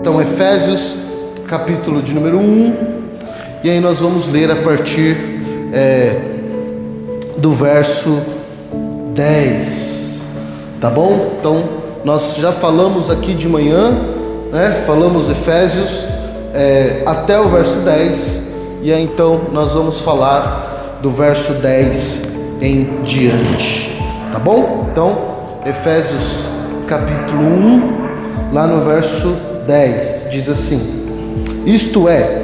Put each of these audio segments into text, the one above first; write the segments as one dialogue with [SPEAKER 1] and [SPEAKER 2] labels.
[SPEAKER 1] Então, Efésios, capítulo de número 1, e aí nós vamos ler a partir do verso 10, tá bom? Então, nós já falamos aqui de manhã, né? Falamos Efésios até o verso 10, e aí então nós vamos falar do verso 10 em diante, tá bom? Então, Efésios capítulo 1, lá no verso 10, diz assim: isto é,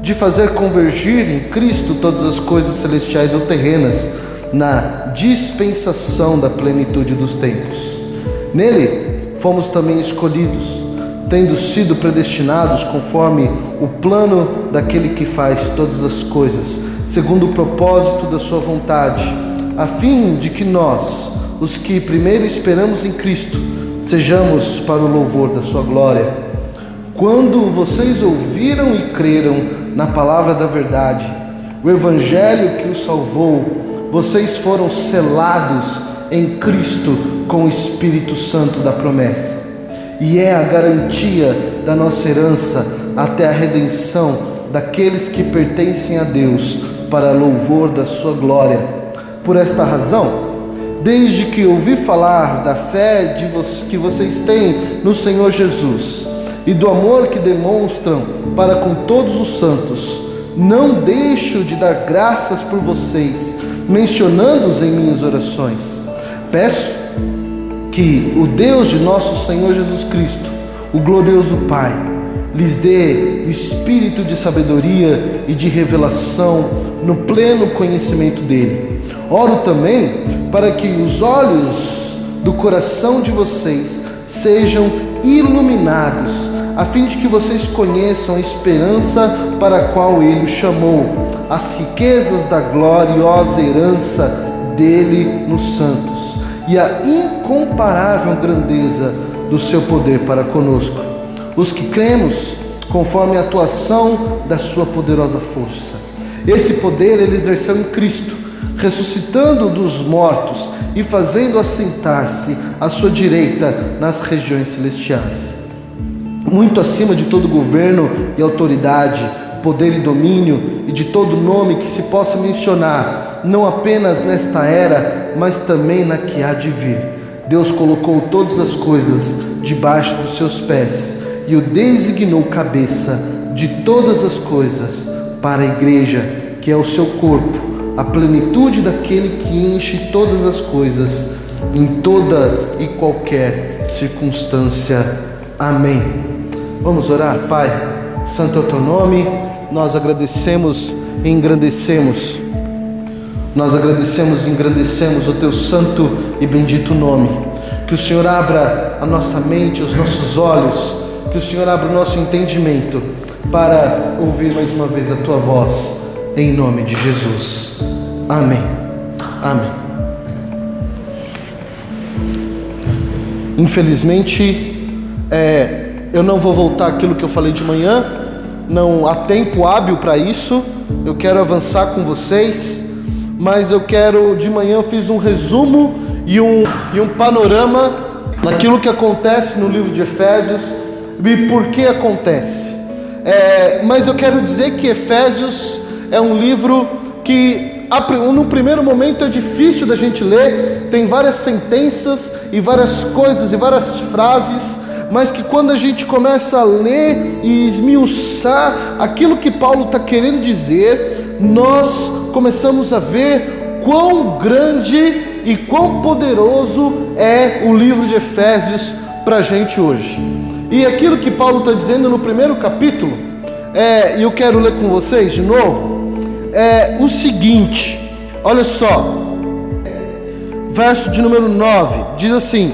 [SPEAKER 1] de fazer convergir em Cristo todas as coisas celestiais ou terrenas, na dispensação da plenitude dos tempos. Nele fomos também escolhidos, tendo sido predestinados conforme o plano daquele que faz todas as coisas, segundo o propósito da sua vontade, a fim de que nós, os que primeiro esperamos em Cristo, sejamos para o louvor da sua glória. Quando vocês ouviram e creram na palavra da verdade, o evangelho que os salvou, vocês foram selados em Cristo com o Espírito Santo da promessa, e é a garantia da nossa herança até a redenção daqueles que pertencem a Deus, para louvor da sua glória. Por esta razão, desde que ouvi falar da fé que vocês têm no Senhor Jesus e do amor que demonstram para com todos os santos, não deixo de dar graças por vocês, mencionando-os em minhas orações. Peço que o Deus de nosso Senhor Jesus Cristo, o glorioso Pai, lhes dê o espírito de sabedoria e de revelação no pleno conhecimento dele. Oro também para que os olhos do coração de vocês sejam iluminados, a fim de que vocês conheçam a esperança para a qual ele os chamou, as riquezas da gloriosa herança dele nos santos, e a incomparável grandeza do seu poder para conosco, os que cremos, conforme a atuação da sua poderosa força. Esse poder ele exerceu em Cristo, ressuscitando dos mortos e fazendo assentar-se à sua direita nas regiões celestiais, muito acima de todo governo e autoridade, poder e domínio, e de todo nome que se possa mencionar, não apenas nesta era, mas também na que há de vir. Deus colocou todas as coisas debaixo dos seus pés e o designou cabeça de todas as coisas para a igreja, que é o seu corpo, a plenitude daquele que enche todas as coisas em toda e qualquer circunstância. Amém. Vamos orar. Pai, santo é o teu nome, nós agradecemos e engrandecemos. Nós agradecemos e engrandecemos o teu santo e bendito nome. Que o Senhor abra a nossa mente, os nossos olhos, que o Senhor abra o nosso entendimento para ouvir mais uma vez a tua voz, em nome de Jesus. Amém. Amém. Infelizmente, eu não vou voltar àquilo que eu falei de manhã, não há tempo hábil para isso. Eu quero avançar com vocês, mas de manhã eu fiz um resumo e um panorama daquilo que acontece no livro de Efésios e por que acontece. Mas eu quero dizer que Efésios é um livro que no primeiro momento é difícil da gente ler, tem várias sentenças e várias coisas e várias frases, mas que quando a gente começa a ler e esmiuçar aquilo que Paulo está querendo dizer, nós começamos a ver quão grande e quão poderoso é o livro de Efésios para a gente hoje. E aquilo que Paulo está dizendo no primeiro capítulo, e eu quero ler com vocês de novo, é o seguinte, olha só, verso de número 9, diz assim: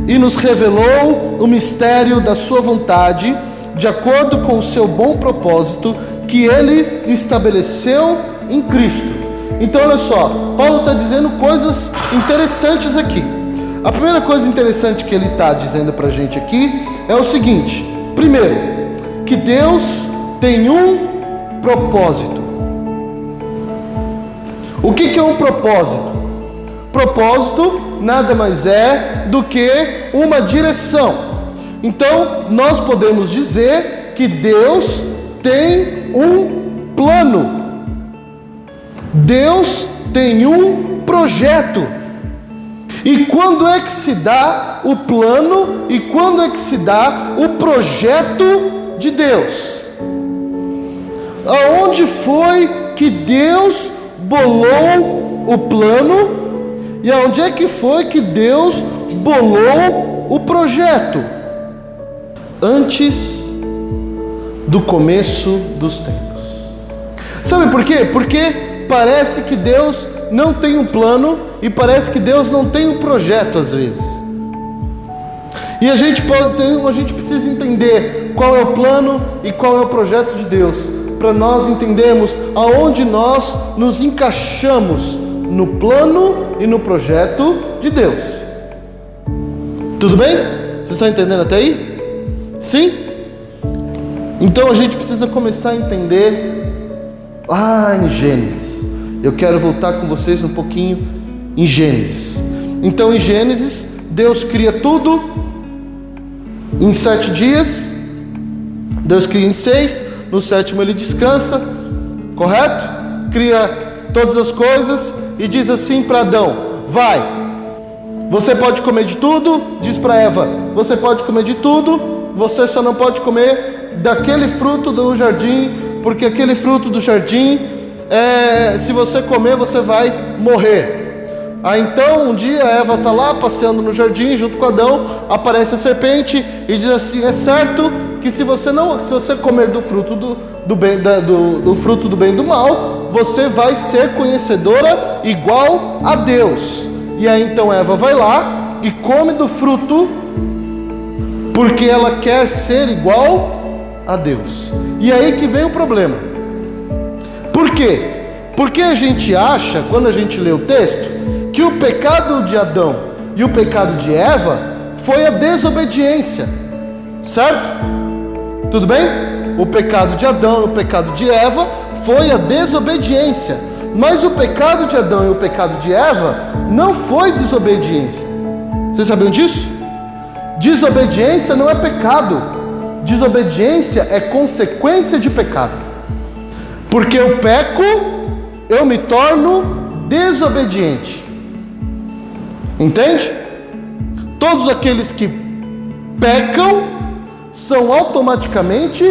[SPEAKER 1] e nos revelou o mistério da sua vontade, de acordo com o seu bom propósito, que ele estabeleceu em Cristo. Então olha só, Paulo está dizendo coisas interessantes aqui. A primeira coisa interessante que ele está dizendo para a gente aqui é o seguinte: primeiro, que Deus tem um propósito. O que é um propósito? Propósito nada mais é do que uma direção. Então, nós podemos dizer que Deus tem um plano. Deus tem um projeto. E quando é que se dá o plano e quando é que se dá o projeto de Deus? Aonde foi que Deus bolou o plano e aonde é que foi que Deus bolou o projeto? Antes do começo dos tempos. Sabe por quê? Porque parece que Deus não tem um plano e parece que Deus não tem um projeto às vezes. E a gente precisa entender qual é o plano e qual é o projeto de Deus, para nós entendermos aonde nós nos encaixamos no plano e no projeto de Deus. Tudo bem? Vocês estão entendendo até aí? Sim? Então a gente precisa começar a entender em Gênesis. Eu quero voltar com vocês um pouquinho em Gênesis. Então em Gênesis, Deus cria tudo em 7 dias. Deus cria em 6. No 7º ele descansa. Correto? Cria todas as coisas e diz assim para Adão: vai, você pode comer de tudo. Diz para Eva: você pode comer de tudo, você só não pode comer daquele fruto do jardim, porque aquele fruto do jardim, se você comer, você vai morrer. Então um dia a Eva está lá passeando no jardim junto com Adão, aparece a serpente e diz assim: é certo que se você comer do fruto do fruto do bem e do mal, você vai ser conhecedora igual a Deus. E aí então Eva vai lá e come do fruto, porque ela quer ser igual a Deus. E aí que vem o problema. Por quê? Porque a gente acha, quando a gente lê o texto, que o pecado de Adão e o pecado de Eva foi a desobediência, certo? Tudo bem? O pecado de Adão e o pecado de Eva foi a desobediência, mas o pecado de Adão e o pecado de Eva não foi desobediência. Vocês sabiam disso? Desobediência não é pecado, desobediência é consequência de pecado. Porque eu peco, eu me torno desobediente. Entende? Todos aqueles que pecam são automaticamente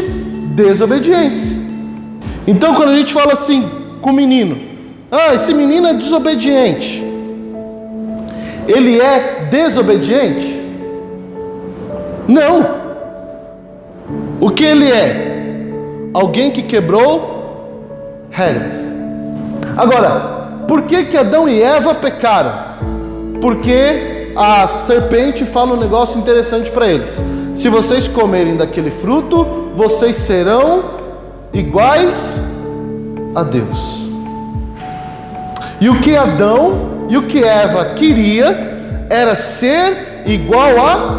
[SPEAKER 1] desobedientes. Então quando a gente fala assim com o menino: esse menino é desobediente, ele é desobediente? Não. O que ele é? Alguém que quebrou regras. Agora, por que Adão e Eva pecaram? Porque a serpente fala um negócio interessante para eles: se vocês comerem daquele fruto, vocês serão iguais a Deus. E o que Adão e o que Eva queria era ser igual a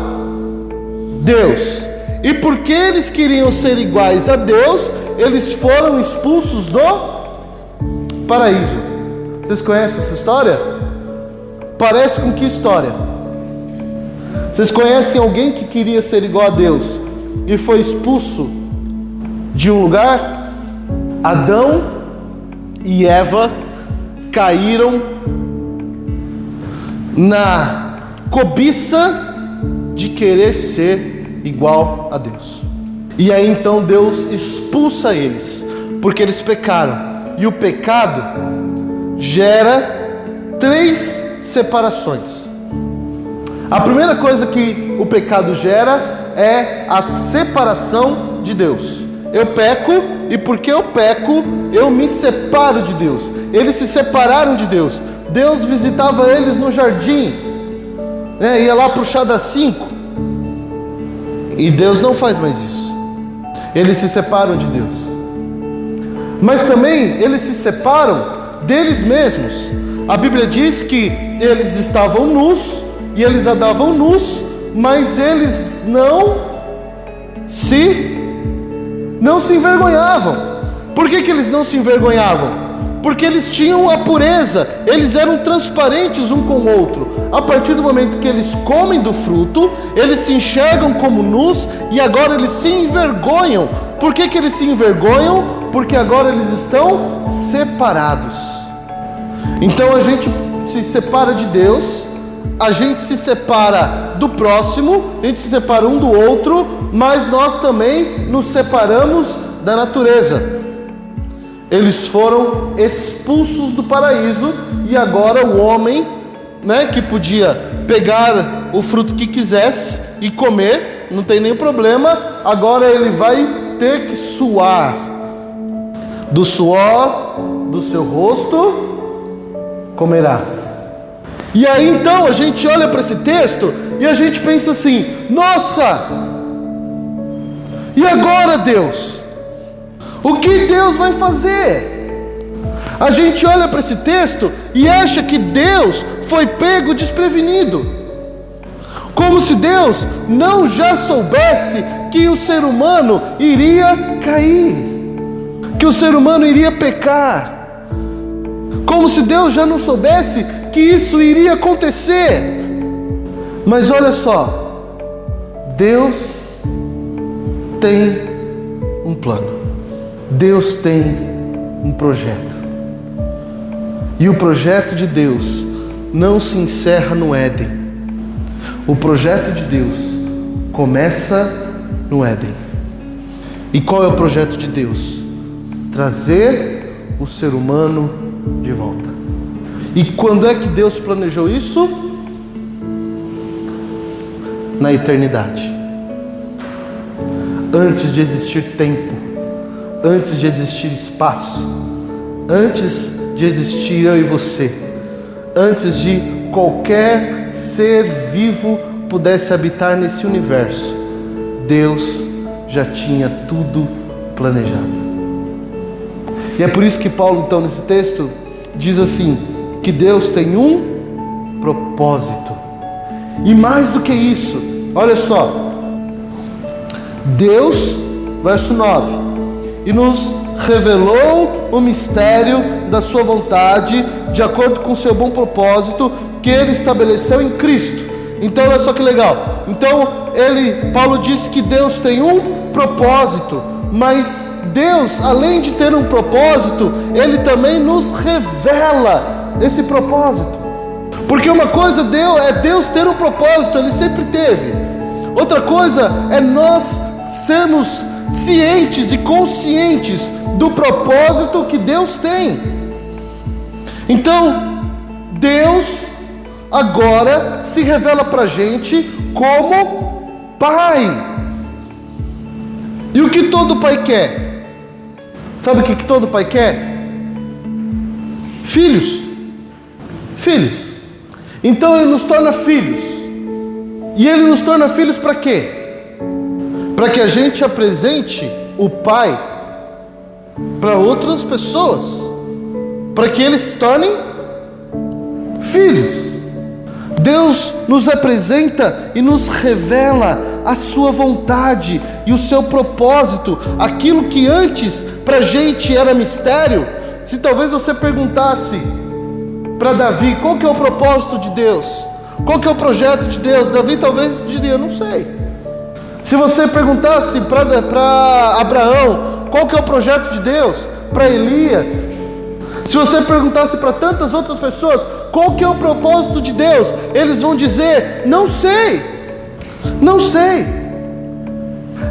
[SPEAKER 1] Deus. E porque eles queriam ser iguais a Deus, eles foram expulsos do paraíso. Vocês conhecem essa história? Parece com que história? Vocês conhecem alguém que queria ser igual a Deus e foi expulso de um lugar? Adão e Eva caíram na cobiça de querer ser igual a Deus. E aí então Deus expulsa eles, porque eles pecaram. E o pecado gera 3 separações. A primeira coisa que o pecado gera é a separação de Deus. Eu peco, e porque eu peco, eu me separo de Deus. Eles se separaram de Deus. Deus visitava eles no jardim, ia lá para o chá das 5. E Deus não faz mais isso. Eles se separam de Deus. Mas também eles se separam deles mesmos. A Bíblia diz que eles estavam nus e eles andavam nus, mas eles não se envergonhavam. Por que eles não se envergonhavam? porque eles tinham a pureza, eles eram transparentes um com o outro. A partir do momento que eles comem do fruto, eles se enxergam como nus e agora eles se envergonham. Por que eles se envergonham? Porque agora eles estão separados. Então a gente se separa de Deus, a gente se separa do próximo, a gente se separa um do outro, mas nós também nos separamos da natureza. Eles foram expulsos do paraíso e agora o homem, que podia pegar o fruto que quisesse e comer, não tem nenhum problema, agora ele vai ter que suar. Do suor do seu rosto comerás. E aí então a gente olha para esse texto e a gente pensa assim: nossa, e agora, Deus? O que Deus vai fazer? A gente olha para esse texto e acha que Deus foi pego desprevenido, como se Deus não já soubesse que o ser humano iria cair, que o ser humano iria pecar, como se Deus já não soubesse que isso iria acontecer. Mas olha só, Deus tem um plano, Deus tem um projeto, e o projeto de Deus não se encerra no Éden. O projeto de Deus começa no Éden. E qual é o projeto de Deus? Trazer o ser humano de volta. E quando é que Deus planejou isso? Na eternidade. Antes de existir tempo, antes de existir espaço, antes de existir eu e você, antes de qualquer ser vivo pudesse habitar nesse universo, Deus já tinha tudo planejado. E é por isso que Paulo, então, nesse texto, diz assim, que Deus tem um propósito. E mais do que isso, olha só, Deus, verso 9, e nos revelou o mistério da sua vontade, de acordo com o seu bom propósito, que ele estabeleceu em Cristo. Então olha só que legal. Então Paulo disse que Deus tem um propósito, mas Deus, além de ter um propósito, ele também nos revela esse propósito. Porque uma coisa é Deus ter um propósito, ele sempre teve. Outra coisa é nós sermos cientes e conscientes do propósito que Deus tem. Então, Deus agora se revela para a gente como Pai. E o que todo pai quer? Sabe o que todo pai quer? Filhos. Filhos. Então ele nos torna filhos. E ele nos torna filhos para quê? Para que a gente apresente o Pai para outras pessoas, para que eles se tornem filhos. Deus nos apresenta e nos revela a sua vontade e o seu propósito, aquilo que antes para a gente era mistério. Se talvez você perguntasse para Davi, qual que é o propósito de Deus? Qual que é o projeto de Deus? Davi talvez diria, não sei. Se você perguntasse para Abraão, qual que é o projeto de Deus? Para Elias. Se você perguntasse para tantas outras pessoas, qual que é o propósito de Deus? Eles vão dizer, não sei. Não sei.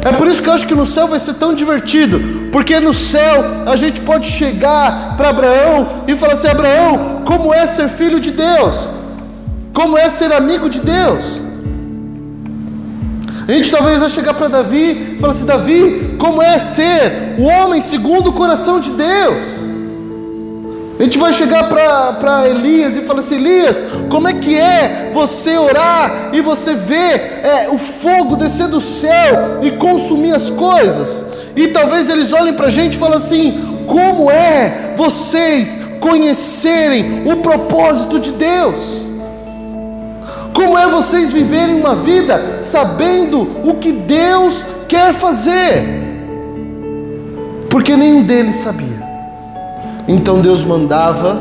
[SPEAKER 1] É por isso que eu acho que no céu vai ser tão divertido, porque no céu a gente pode chegar para Abraão e falar assim, Abraão, como é ser filho de Deus? Como é ser amigo de Deus? A gente talvez vai chegar para Davi e falar assim, Davi, como é ser o homem segundo o coração de Deus? A gente vai chegar para Elias e falar assim, Elias, como é que é você orar e você ver o fogo descer do céu e consumir as coisas? E talvez eles olhem para a gente e falem assim, como é vocês conhecerem o propósito de Deus? Como é vocês viverem uma vida sabendo o que Deus quer fazer? Porque nenhum deles sabia. Então Deus mandava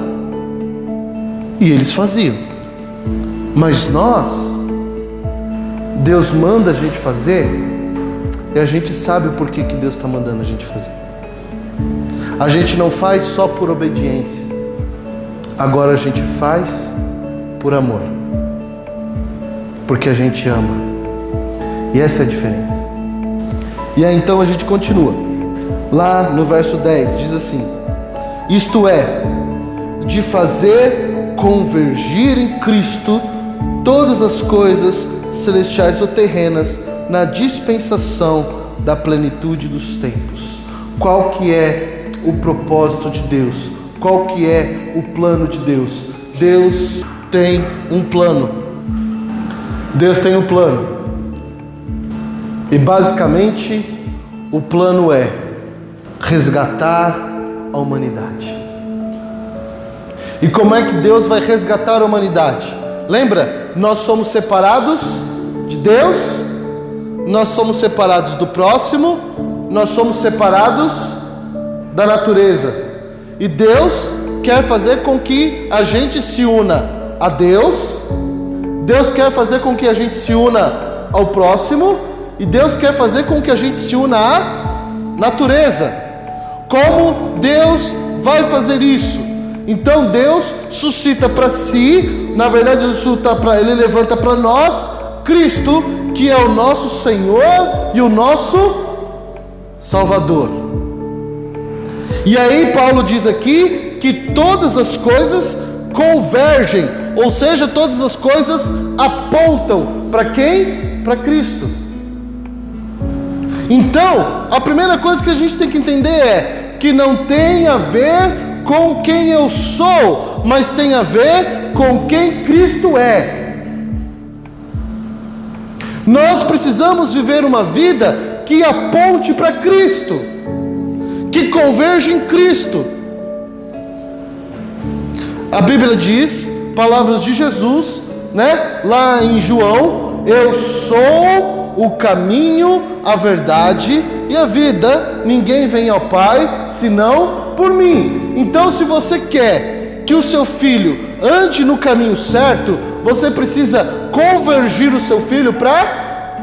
[SPEAKER 1] e eles faziam. Mas nós, Deus manda a gente fazer e a gente sabe por que Deus está mandando a gente fazer. A gente não faz só por obediência. Agora a gente faz por amor. Porque a gente ama. E essa é a diferença. E aí então a gente continua. Lá no verso 10 diz assim: isto é, de fazer convergir em Cristo todas as coisas celestiais ou terrenas na dispensação da plenitude dos tempos. Qual que é o propósito de Deus? Qual que é o plano de Deus? Deus tem um plano. Deus tem um plano. E basicamente o plano é resgatar a humanidade. E como é que Deus vai resgatar a humanidade? Lembra? Nós somos separados de Deus, nós somos separados do próximo, nós somos separados da natureza. E Deus quer fazer com que a gente se una a Deus, Deus quer fazer com que a gente se una ao próximo, e Deus quer fazer com que a gente se una à natureza. Como Deus vai fazer isso? Então Deus suscita para si, na verdade Ele levanta para nós Cristo, que é o nosso Senhor e o nosso Salvador. E aí Paulo diz aqui que todas as coisas convergem, ou seja, todas as coisas apontam para quem? Para Cristo. Então, a primeira coisa que a gente tem que entender é que não tem a ver com quem eu sou, mas tem a ver com quem Cristo é. Nós precisamos viver uma vida que aponte para Cristo, que converge em Cristo. A Bíblia diz, palavras de Jesus, né? Lá em João: eu sou o caminho, a verdade e a vida. Ninguém vem ao Pai senão por mim. Então, se você quer que o seu filho ande no caminho certo, você precisa convergir o seu filho para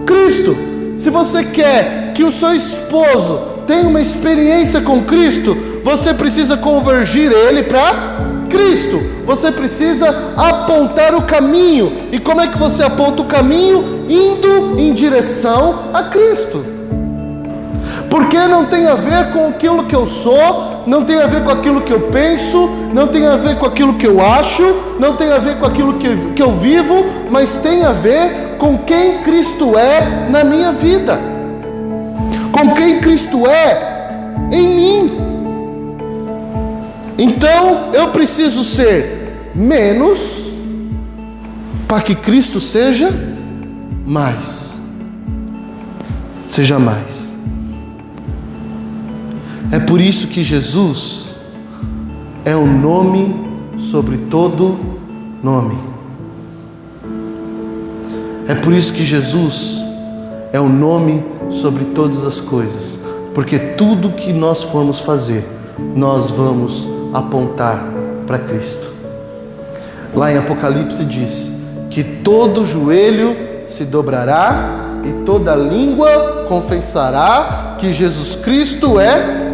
[SPEAKER 1] Cristo. Se você quer que o seu esposo tenha uma experiência com Cristo, você precisa convergir ele para Cristo. Você precisa apontar o caminho. E como é que você aponta o caminho? Indo em direção a Cristo. Porque não tem a ver com aquilo que eu sou, não tem a ver com aquilo que eu penso, não tem a ver com aquilo que eu acho, não tem a ver com aquilo que eu vivo, mas tem a ver com quem Cristo é na minha vida, com quem Cristo é em mim. Então eu preciso ser menos para que Cristo seja mais. Seja mais. É por isso que Jesus é o nome sobre todo nome. É por isso que Jesus é o nome sobre todas as coisas. Porque tudo que nós formos fazer, nós vamos apontar para Cristo. Lá em Apocalipse diz que todo joelho se dobrará e toda língua confessará que Jesus Cristo é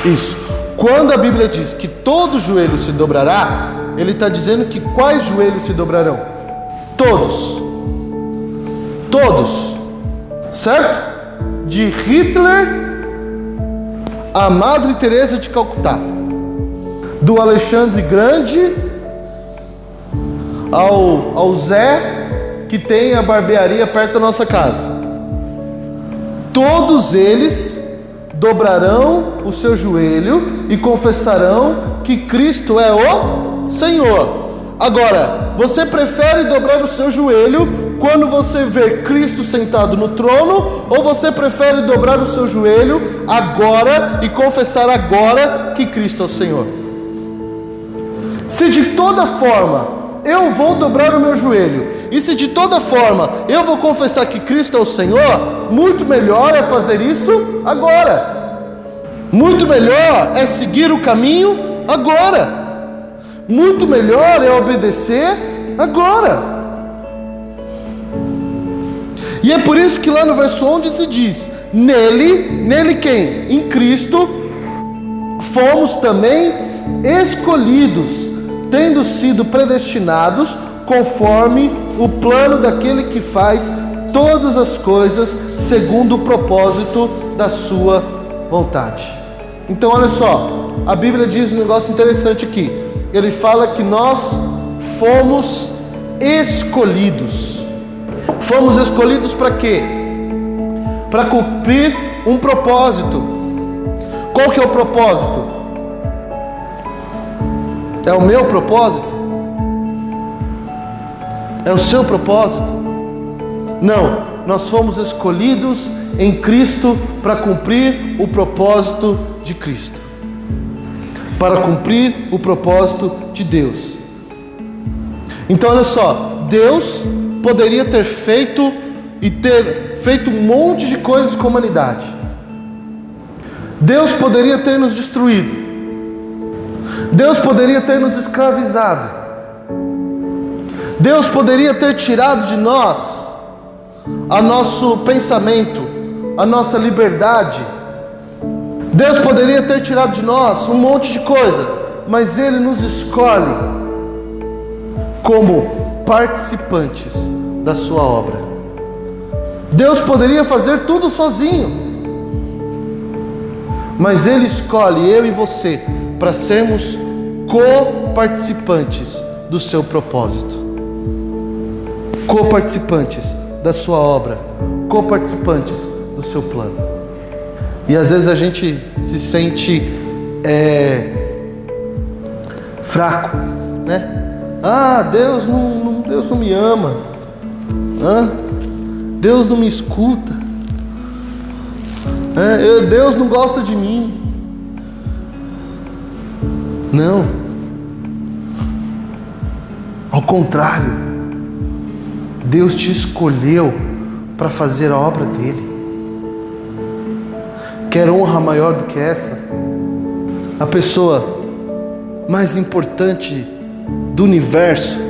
[SPEAKER 1] isso. Quando a Bíblia diz que todo joelho se dobrará, ele está dizendo que quais joelhos se dobrarão? Todos. Todos. Certo? De Hitler a Madre Teresa de Calcutá, do Alexandre Grande ao Zé que tem a barbearia perto da nossa casa. Todos eles dobrarão o seu joelho e confessarão que Cristo é o Senhor. Agora, você prefere dobrar o seu joelho quando você vê Cristo sentado no trono, ou você prefere dobrar o seu joelho agora e confessar agora que Cristo é o Senhor? Se de toda forma eu vou dobrar o meu joelho, e se de toda forma eu vou confessar que Cristo é o Senhor, muito melhor é fazer isso agora. Muito melhor é seguir o caminho agora. Muito melhor é obedecer agora. E é por isso que lá no verso 11 se diz: nele quem? Em Cristo, fomos também escolhidos, tendo sido predestinados conforme o plano daquele que faz todas as coisas segundo o propósito da sua vontade. Então olha só, a Bíblia diz um negócio interessante aqui. Ele fala que nós fomos escolhidos. Fomos escolhidos para quê? Para cumprir um propósito. Qual que é o propósito? É o meu propósito? É o seu propósito? Não, nós fomos escolhidos em Cristo para cumprir o propósito de Cristo, para cumprir o propósito de Deus. Então olha só, Deus poderia ter feito um monte de coisas com a humanidade. Deus poderia ter nos destruído. Deus poderia ter nos escravizado. Deus poderia ter tirado de nós o nosso pensamento, a nossa liberdade. Deus poderia ter tirado de nós um monte de coisa, mas Ele nos escolhe como participantes da sua obra. Deus poderia fazer tudo sozinho, mas Ele escolhe eu e você para sermos co-participantes do seu propósito, co-participantes da sua obra, co-participantes do seu plano. E às vezes a gente se sente fraco, né? Deus não me ama. Deus não me escuta. Deus não gosta de mim. Não. Ao contrário, Deus te escolheu para fazer a obra dele. Quer honra maior do que essa? A pessoa mais importante do universo,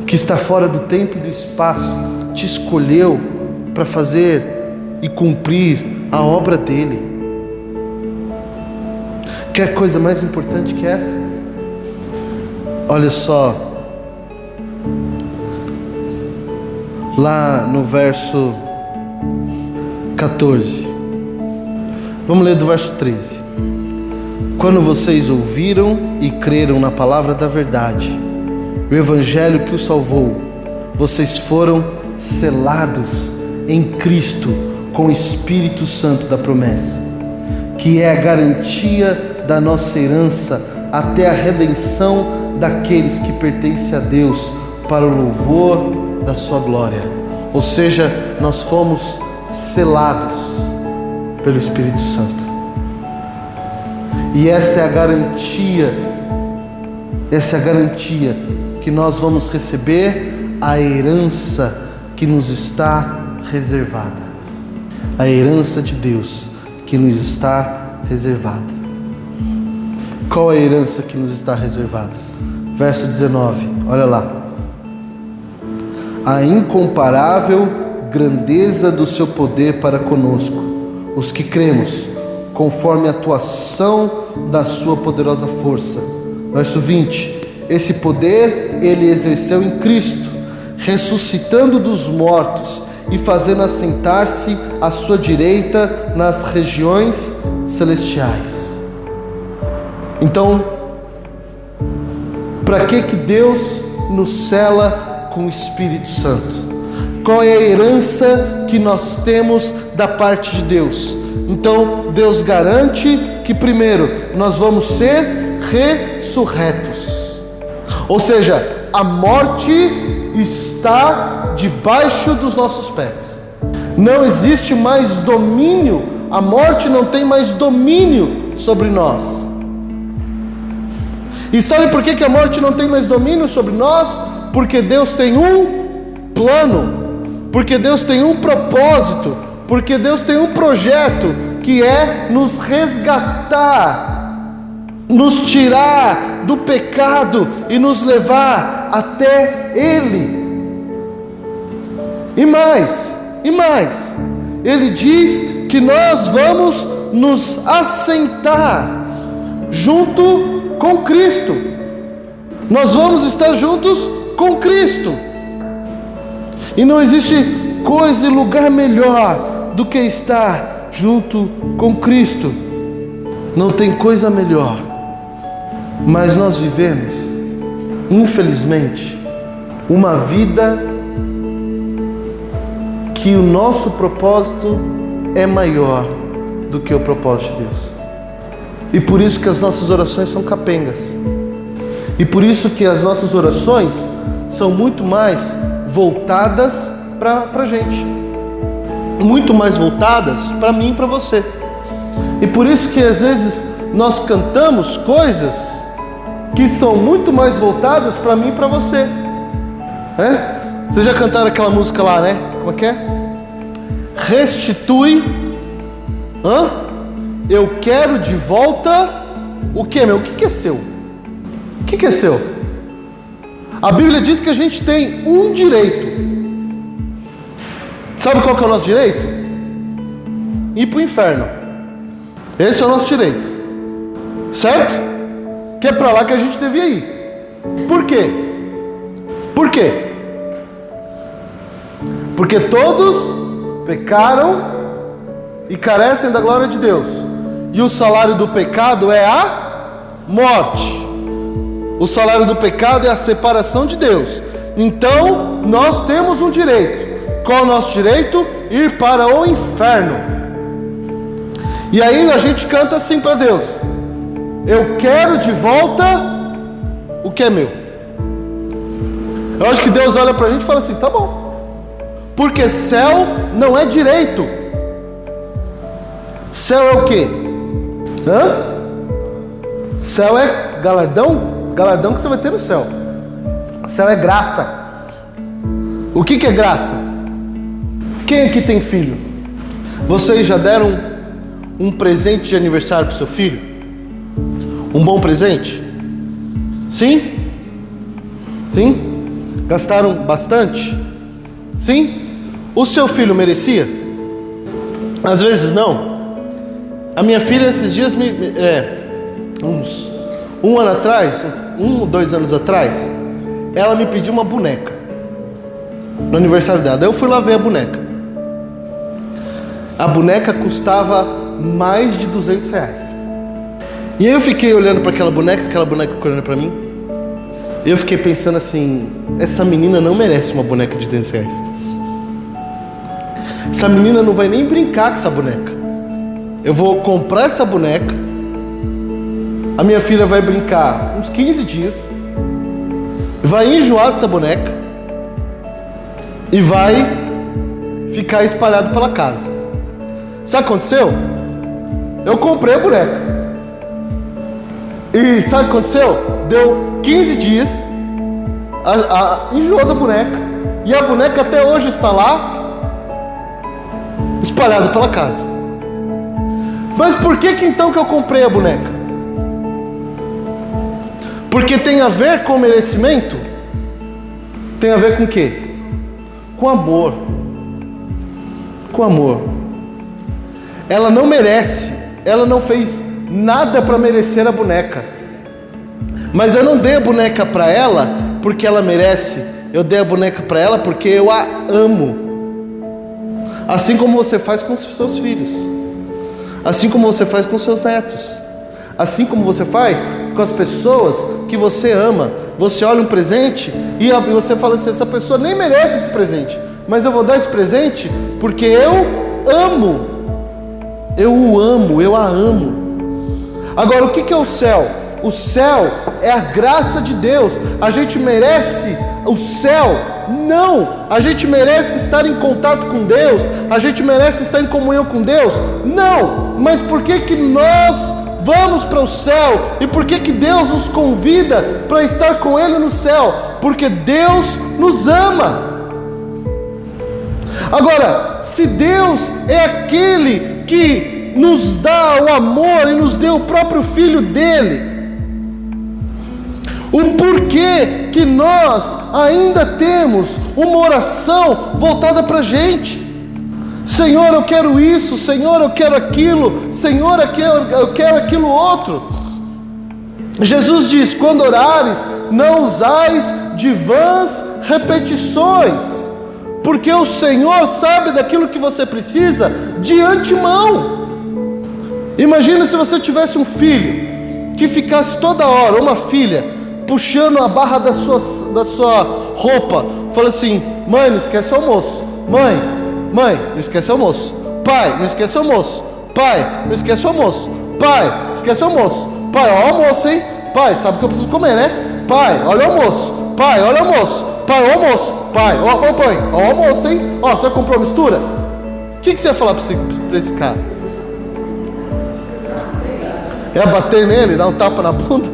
[SPEAKER 1] que está fora do tempo e do espaço, te escolheu para fazer e cumprir a obra dele. Quer coisa mais importante que essa? Olha só, lá no verso 14, vamos ler do verso 13. Quando vocês ouviram e creram na palavra da verdade, o evangelho que os salvou, vocês foram selados em Cristo com o Espírito Santo da promessa, que é a garantia da nossa herança até a redenção daqueles que pertencem a Deus, para o louvor da sua glória. Ou seja, nós fomos selados pelo Espírito Santo. E essa é a garantia que nós vamos receber a herança que nos está reservada. A herança de Deus que nos está reservada. Qual é a herança que nos está reservada? Verso 19, olha lá. A incomparável grandeza do seu poder para conosco, os que cremos, conforme a atuação da sua poderosa força. Verso 20, esse poder ele exerceu em Cristo, ressuscitando dos mortos e fazendo assentar-se à sua direita nas regiões celestiais. Então, para que Deus nos sela com o Espírito Santo? Qual é a herança que nós temos da parte de Deus? Então, Deus garante que primeiro nós vamos ser ressurretos. Ou seja, a morte está debaixo dos nossos pés. Não existe mais domínio, a morte não tem mais domínio sobre nós. E sabe por que a morte não tem mais domínio sobre nós? Porque Deus tem um plano, porque Deus tem um propósito, porque Deus tem um projeto que é nos resgatar, nos tirar do pecado e nos levar até Ele. E mais, Ele diz que nós vamos nos assentar junto com Cristo. Nós vamos estar juntos com Cristo. E não existe coisa e lugar melhor do que estar junto com Cristo. Não tem coisa melhor. Mas nós vivemos, infelizmente, uma vida que o nosso propósito é maior do que o propósito de Deus. E por isso que as nossas orações são capengas. E por isso que as nossas orações são muito mais voltadas para a gente. Muito mais voltadas para mim e para você. E por isso que às vezes nós cantamos coisas que são muito mais voltadas para mim e para você. Vocês já cantaram aquela música lá, né? Como é que é? Restitui. Eu quero de volta. O que, meu? O que é seu? O que é seu? A Bíblia diz que a gente tem um direito. Sabe qual que é o nosso direito? Ir para o inferno. Esse é o nosso direito. Certo? Que é para lá que a gente devia ir. Por quê? Por quê? Porque todos pecaram e carecem da glória de Deus. E o salário do pecado é a morte. O salário do pecado é a separação de Deus. Então, nós temos um direito. Qual é o nosso direito? Ir para o inferno. E aí a gente canta assim para Deus: eu quero de volta o que é meu. Eu acho que Deus olha para a gente e fala assim: tá bom. Porque céu não é direito. Céu é o quê? Céu é galardão? Galardão que você vai ter no céu. Céu é graça. O que é graça? Quem aqui tem filho? Vocês já deram um presente de aniversário para o seu filho? Um bom presente? Sim? Sim? Gastaram bastante? Sim? O seu filho merecia? Às vezes não. A minha filha esses dias uns 1 ano atrás, 1 ou 2 anos atrás, ela me pediu uma boneca no aniversário dela. Daí eu fui lá ver a boneca. A boneca custava mais de R$200. E aí eu fiquei olhando para aquela boneca olhando para mim. E eu fiquei pensando assim: essa menina não merece uma boneca de R$200. Essa menina não vai nem brincar com essa boneca. Eu vou comprar essa boneca. A minha filha vai brincar uns 15 dias. Vai enjoar dessa boneca. E vai ficar espalhado pela casa. Sabe o que aconteceu? Eu comprei a boneca. E sabe o que aconteceu? Deu 15 dias. Enjoou da boneca. E a boneca até hoje está lá, espalhada pela casa. Mas por que então que eu comprei a boneca? Porque tem a ver com merecimento? Tem a ver com o quê? Com amor. Com amor. Ela não merece. Ela não fez nada para merecer a boneca. Mas eu não dei a boneca para ela porque ela merece. Eu dei a boneca para ela porque eu a amo. Assim como você faz com os seus filhos. Assim como você faz com os seus netos. Assim como você faz com as pessoas que você ama. Você olha um presente e você fala assim: essa pessoa nem merece esse presente, mas eu vou dar esse presente porque eu amo. Eu o amo, eu a amo. Agora, o que é o céu? O céu é a graça de Deus. A gente merece o céu? Não. A gente merece estar em contato com Deus? A gente merece estar em comunhão com Deus? Não. Mas por que nós vamos para o céu? E por que Deus nos convida para estar com Ele no céu? Porque Deus nos ama. Agora, se Deus é aquele que nos dá o amor e nos deu o próprio Filho dele. O porquê que nós ainda temos uma oração voltada para a gente. Senhor, eu quero isso. Senhor, eu quero aquilo. Senhor, eu quero aquilo outro. Jesus diz: quando orares, não usais de vãs repetições, porque o Senhor sabe daquilo que você precisa de antemão. Imagina se você tivesse um filho que ficasse toda hora, uma filha, puxando a barra da sua roupa, fala assim: mãe, não esquece o almoço. Mãe, não esquece o almoço. Pai, não esquece o almoço. Pai, não esquece o almoço. Pai, esquece o almoço. Pai, olha o almoço, hein? Pai, sabe que eu preciso comer, né? Pai, olha o almoço. Pai, olha o almoço. Pai, olha o almoço. Pai, ó, pai, olha o almoço, hein? Ó, você comprou mistura? O que você ia falar para esse cara? Ia bater nele, dar um tapa na bunda?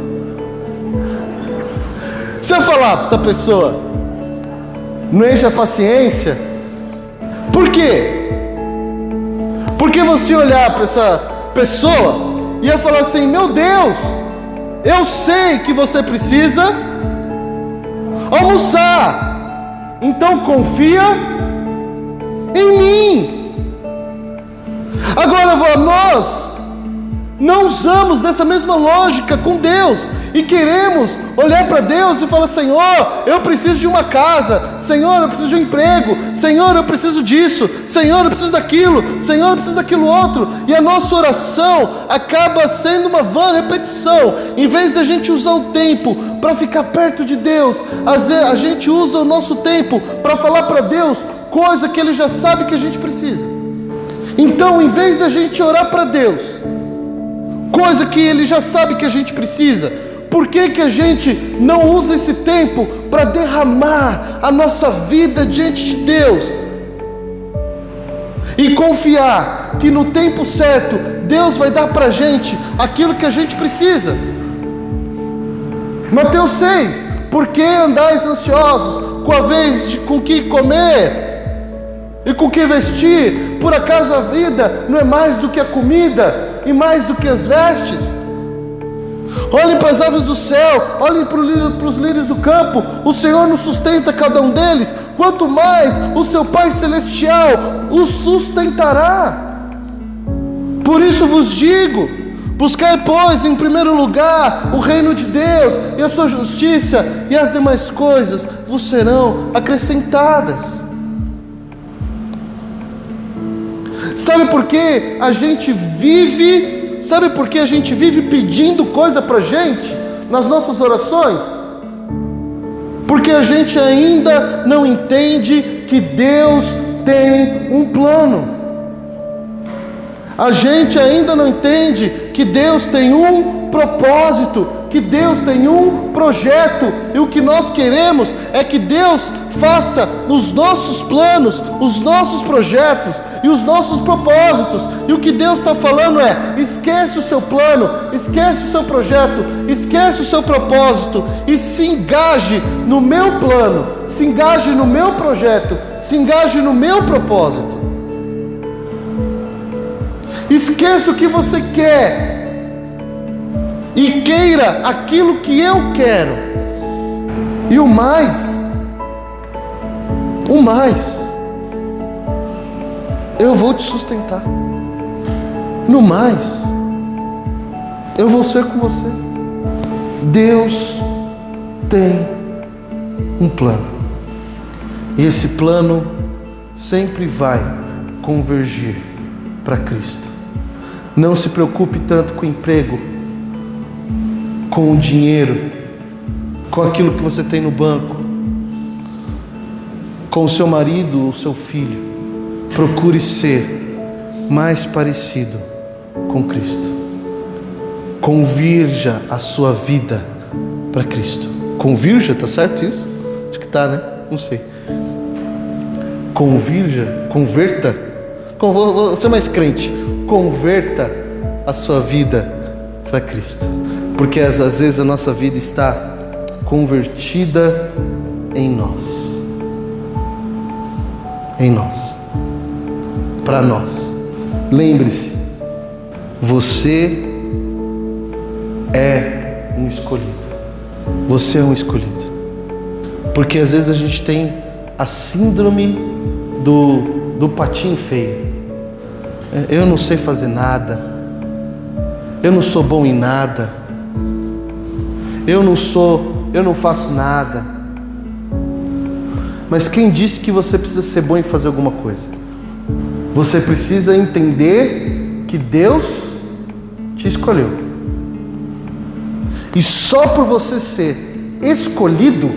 [SPEAKER 1] Você ia falar para essa pessoa: não enche a paciência? Por quê? Porque você olhar para essa pessoa e ia falar assim: meu Deus, eu sei que você precisa almoçar, então confia em mim. Agora nós não usamos dessa mesma lógica com Deus e queremos olhar para Deus e falar: Senhor, eu preciso de uma casa. Senhor, eu preciso de um emprego. Senhor, eu preciso disso. Senhor, eu preciso daquilo. Senhor, eu preciso daquilo outro. E a nossa oração acaba sendo uma vã repetição. Em vez da gente usar o tempo para ficar perto de Deus, a gente usa o nosso tempo para falar para Deus coisa que Ele já sabe que a gente precisa. Então, em vez da gente orar para Deus coisa que Ele já sabe que a gente precisa, por que a gente não usa esse tempo para derramar a nossa vida diante de Deus e confiar que no tempo certo Deus vai dar para a gente aquilo que a gente precisa? Mateus 6: por que andais ansiosos com o que comer e com o que vestir? Por acaso a vida não é mais do que a comida e mais do que as vestes? Olhem para as aves do céu, olhem para os lírios do campo. O Senhor nos sustenta cada um deles. Quanto mais o seu Pai Celestial os sustentará. Por isso vos digo: buscai, pois, em primeiro lugar o reino de Deus e a sua justiça, e as demais coisas vos serão acrescentadas. Sabe por que a gente vive pedindo coisa pra gente nas nossas orações? Porque a gente ainda não entende que Deus tem um plano. A gente ainda não entende que Deus tem um propósito, que Deus tem um projeto, e o que nós queremos é que Deus faça nos nossos planos, os nossos projetos e os nossos propósitos. E o que Deus está falando é: esquece o seu plano, esquece o seu projeto, esquece o seu propósito e se engaje no meu plano, se engaje no meu projeto, se engaje no meu propósito. Esqueça o que você quer e queira aquilo que eu quero. E o mais, eu vou te sustentar. No mais, eu vou ser com você. Deus tem um plano. E esse plano sempre vai convergir para Cristo. Não se preocupe tanto com o emprego, com o dinheiro, com aquilo que você tem no banco, com o seu marido ou o seu filho. Procure ser mais parecido com Cristo. Convirja a sua vida para Cristo. Convirja, tá certo isso? Acho que tá, né? Não sei. Converta. Vou ser mais crente. Converta a sua vida para Cristo. Porque às vezes a nossa vida está convertida em nós. Para nós. Lembre-se Você é um escolhido. Você é um escolhido. Porque às vezes a gente tem a síndrome do patinho feio. Eu não sei fazer nada. Eu não sou bom em nada. Eu não faço nada. Mas quem disse que você precisa ser bom em fazer alguma coisa? Você precisa entender que Deus te escolheu. E só por você ser escolhido,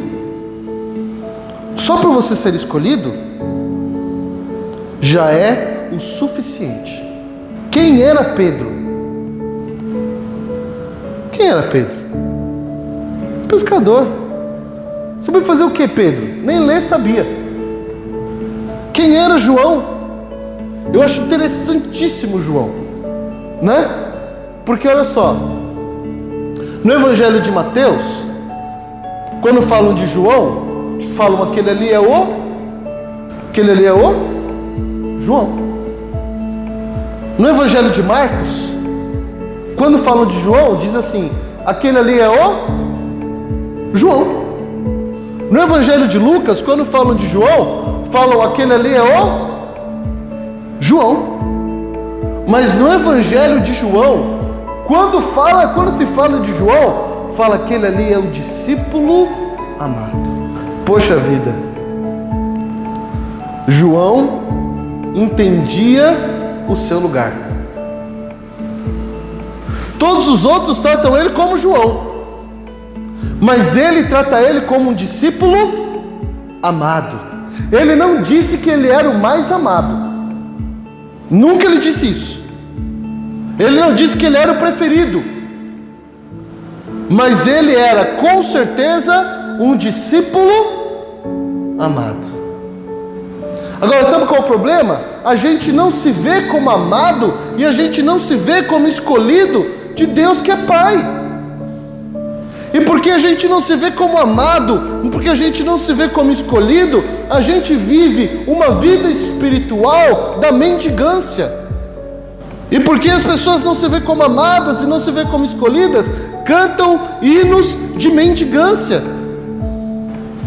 [SPEAKER 1] já é o suficiente. Quem era Pedro? Pescador. Sabia fazer o que, Pedro? Nem ler sabia. Quem era João? Eu acho interessantíssimo João, né? Porque olha só, no Evangelho de Mateus, quando falam de João, falam aquele ali é o João. No Evangelho de Marcos, quando falam de João, diz assim, aquele ali é o João. No Evangelho de Lucas, quando falam de João, falam aquele ali é o João. Mas no Evangelho de João, quando se fala de João, fala aquele ali é o discípulo amado. Poxa vida, João entendia o seu lugar. Todos os outros tratam ele como João, mas ele trata ele como um discípulo amado. Ele não disse que ele era o mais amado. Nunca ele disse isso. Ele não disse que ele era o preferido. Mas ele era com certeza um discípulo amado. Agora, sabe qual é o problema? A gente não se vê como amado e a gente não se vê como escolhido de Deus que é Pai. E porque a gente não se vê como amado, porque a gente não se vê como escolhido, a gente vive uma vida espiritual da mendigância. E porque as pessoas não se vê como amadas e não se vê como escolhidas, cantam hinos de mendigância.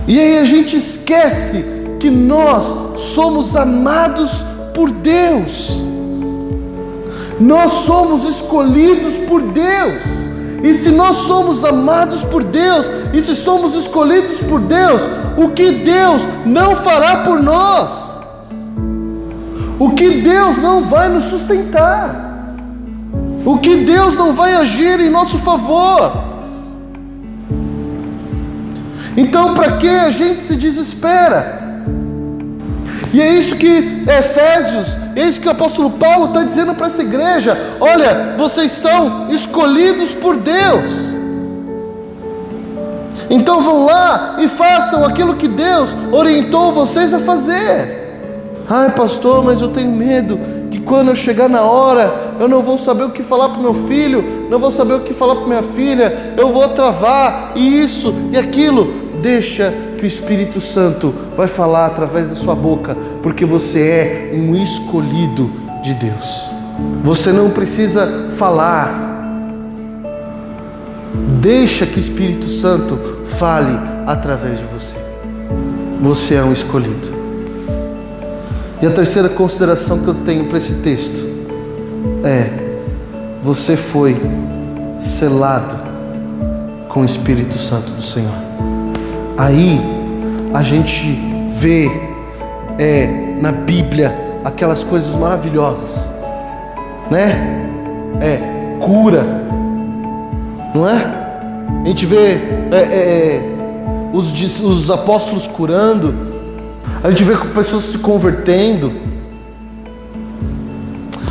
[SPEAKER 1] E aí a gente esquece que nós somos amados por Deus. Nós somos escolhidos por Deus. E se nós somos amados por Deus, e se somos escolhidos por Deus, o que Deus não fará por nós? O que Deus não vai nos sustentar? O que Deus não vai agir em nosso favor? Então, para que a gente se desespera? E é isso que Efésios, é isso que o apóstolo Paulo está dizendo para essa igreja. Olha, vocês são escolhidos por Deus. Então vão lá e façam aquilo que Deus orientou vocês a fazer. Ai, pastor, mas eu tenho medo que quando eu chegar na hora, eu não vou saber o que falar para o meu filho, não vou saber o que falar para minha filha, eu vou travar, e isso e aquilo. Deixa que o Espírito Santo vai falar através da sua boca, porque você é um escolhido de Deus. Você não precisa falar. Deixa que o Espírito Santo fale através de você. Você é um escolhido. E a terceira consideração que eu tenho para esse texto é: você foi selado com o Espírito Santo do Senhor. Aí a gente vê na Bíblia aquelas coisas maravilhosas, né? Cura, não é? A gente vê os apóstolos curando, a gente vê pessoas se convertendo,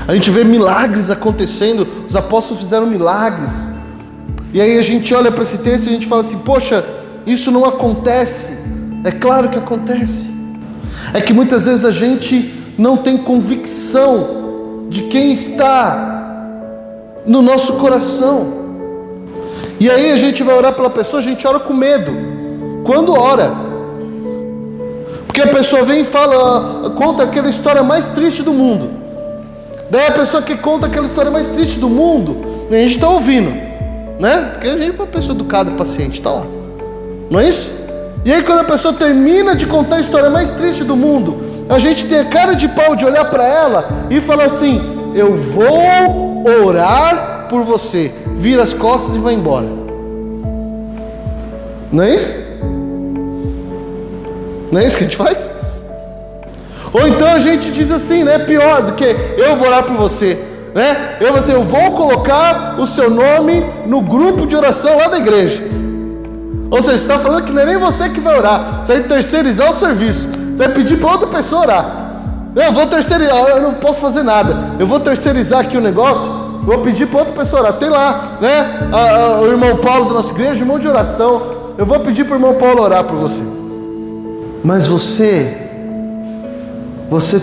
[SPEAKER 1] a gente vê milagres acontecendo. Os apóstolos fizeram milagres. E aí a gente olha para esse texto e a gente fala assim: poxa, isso não acontece. É claro que acontece. É que muitas vezes a gente não tem convicção de quem está no nosso coração. E aí a gente vai orar pela pessoa, a gente ora com medo. Quando ora, porque a pessoa vem e fala, conta aquela história mais triste do mundo. Daí a pessoa que conta aquela história mais triste do mundo, a gente está ouvindo, né? Porque a gente é uma pessoa educada, paciente, está lá. Não é isso? E aí quando a pessoa termina de contar a história mais triste do mundo, a gente tem a cara de pau de olhar para ela e falar assim: eu vou orar por você. Vira as costas e vai embora. Não é isso? Não é isso que a gente faz? Ou então a gente diz assim, né? Pior do que eu vou orar por você, né? Eu vou colocar o seu nome no grupo de oração lá da igreja. Ou seja, você está falando que não é nem você que vai orar, você vai terceirizar o serviço, você vai pedir para outra pessoa orar. Eu vou terceirizar, eu não posso fazer nada, eu vou terceirizar aqui o negócio, vou pedir para outra pessoa orar. Tem lá, né? O irmão Paulo da nossa igreja, irmão de oração. Eu vou pedir para o irmão Paulo orar por você. Mas você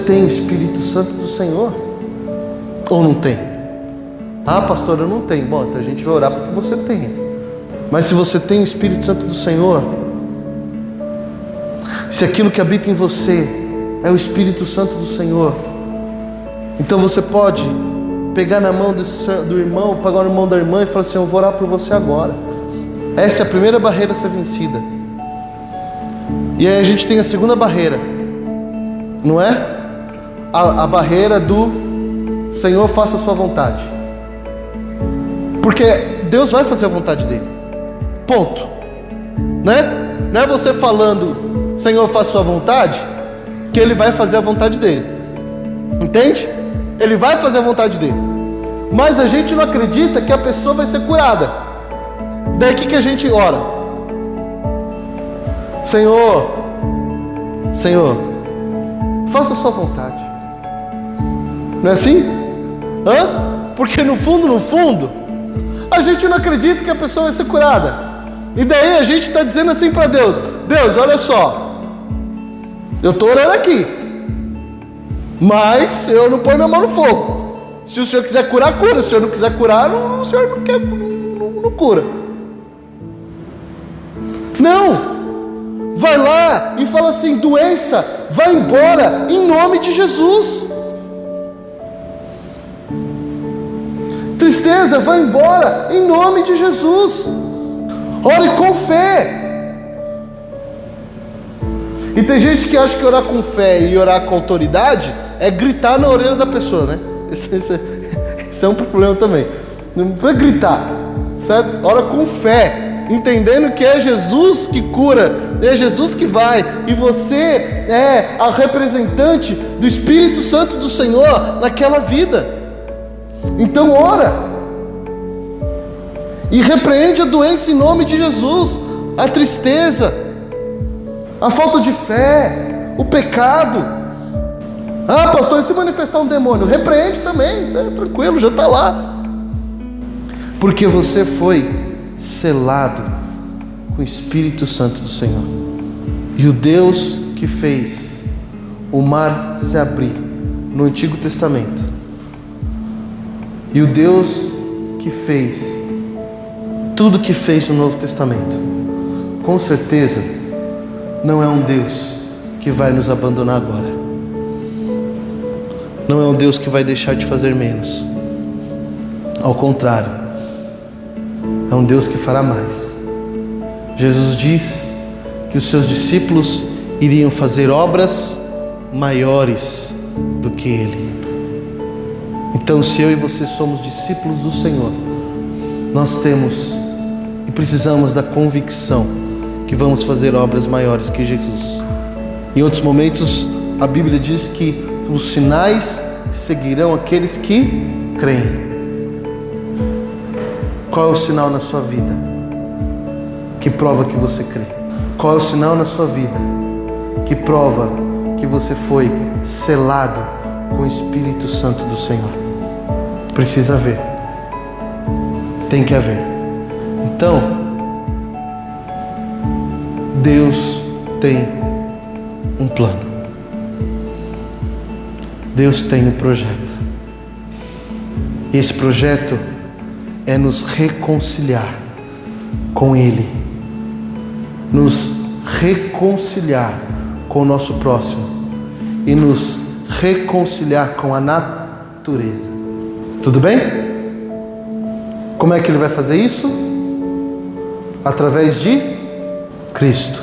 [SPEAKER 1] tem o Espírito Santo do Senhor? Ou não tem? Ah, pastor, eu não tenho. Bom, então a gente vai orar para que você tenha. Mas se você tem o Espírito Santo do Senhor, se aquilo que habita em você é o Espírito Santo do Senhor, então você pode pegar na mão do irmão, pegar na mão da irmã e falar assim: eu vou orar por você agora. Essa é a primeira barreira a ser vencida. E aí a gente tem a segunda barreira, não é? A barreira do Senhor, faça a sua vontade. Porque Deus vai fazer a vontade dele. Ponto. Né? Não é você falando Senhor, faça a sua vontade, que ele vai fazer a vontade dele. Entende? Ele vai fazer a vontade dele. Mas a gente não acredita que a pessoa vai ser curada. Daí que a gente ora? Senhor, faça a sua vontade. Não é assim? Porque no fundo, a gente não acredita que a pessoa vai ser curada. E daí a gente está dizendo assim para Deus: Deus, olha só, eu estou orando aqui, mas eu não ponho minha mão no fogo. Se o Senhor quiser curar, cura. Se o Senhor não quiser curar, o Senhor não quer, não cura. Não! Vai lá e fala assim: doença, vai embora em nome de Jesus. Tristeza, vai embora em nome de Jesus. Ore com fé. E tem gente que acha que orar com fé e orar com autoridade é gritar na orelha da pessoa, né? Esse é um problema também. Não precisa gritar, certo? Ora com fé, entendendo que é Jesus que cura, é Jesus que vai, e você é a representante do Espírito Santo do Senhor naquela vida. Então ora e repreende a doença em nome de Jesus, a tristeza, a falta de fé, o pecado. Ah, pastor, e se manifestar um demônio? Repreende também, tranquilo, já está lá. Porque você foi selado com o Espírito Santo do Senhor. E o Deus que fez o mar se abrir no Antigo Testamento, e o Deus que fez tudo que fez no Novo Testamento, com certeza não é um Deus que vai nos abandonar agora. Não é um Deus que vai deixar de fazer menos. Ao contrário, é um Deus que fará mais. Jesus diz que os seus discípulos iriam fazer obras maiores do que Ele. Então, se eu e você somos discípulos do Senhor, nós temos e precisamos da convicção que vamos fazer obras maiores que Jesus. Em outros momentos, a Bíblia diz que os sinais seguirão aqueles que creem. Qual é o sinal na sua vida que prova que você crê? Qual é o sinal na sua vida que prova que você foi selado com o Espírito Santo do Senhor? Precisa haver. Tem que haver. Então, Deus tem um plano. Deus tem um projeto. Esse projeto é nos reconciliar com Ele, nos reconciliar com o nosso próximo e nos reconciliar com a natureza. Tudo bem? Como é que ele vai fazer isso? Através de Cristo.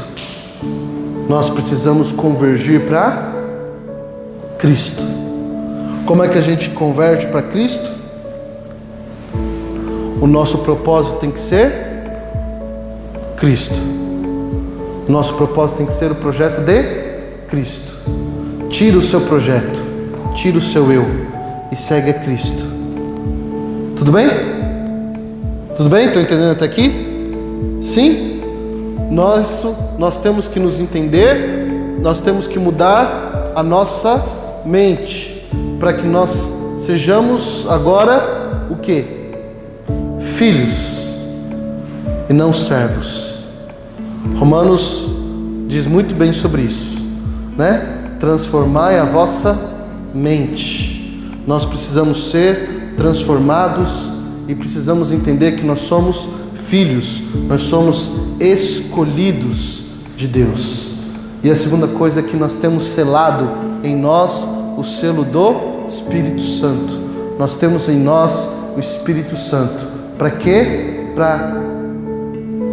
[SPEAKER 1] Nós precisamos convergir para Cristo. Como é que a gente converge para Cristo? O nosso propósito tem que ser Cristo. O nosso propósito tem que ser o projeto de Cristo. Tira o seu projeto, tira o seu eu e segue a Cristo. Tudo bem? Tudo bem? Estão entendendo até aqui? Sim? Nós temos que nos entender, nós temos que mudar a nossa mente para que nós sejamos agora o quê? Filhos e não servos. Romanos diz muito bem sobre isso, né? Transformai a vossa mente. Nós precisamos ser transformados e precisamos entender que nós somos filhos, nós somos escolhidos de Deus. E a segunda coisa é que nós temos selado em nós o selo do Espírito Santo. Nós temos em nós o Espírito Santo. Para quê? Para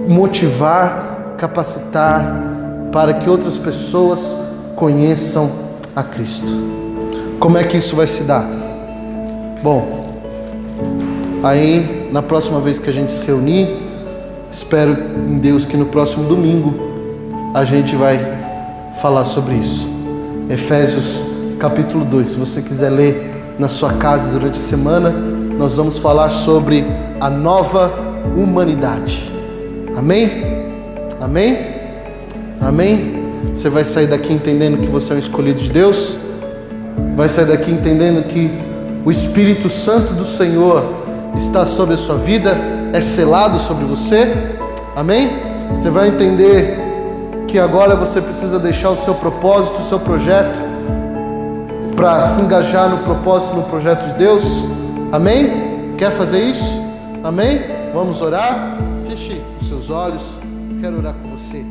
[SPEAKER 1] motivar, capacitar, para que outras pessoas conheçam a Cristo. Como é que isso vai se dar? Bom, aí na próxima vez que a gente se reunir, espero em Deus que no próximo domingo a gente vai falar sobre isso. Efésios capítulo 2, se você quiser ler na sua casa durante a semana, nós vamos falar sobre a nova humanidade. Amém? Amém? Amém? Você vai sair daqui entendendo que você é um escolhido de Deus? Vai sair daqui entendendo que o Espírito Santo do Senhor está sobre a sua vida, é selado sobre você? Amém? Você vai entender que agora você precisa deixar o seu propósito, o seu projeto, para se engajar no propósito, no projeto de Deus. Amém? Quer fazer isso? Amém? Vamos orar? Feche os seus olhos. Quero orar com você.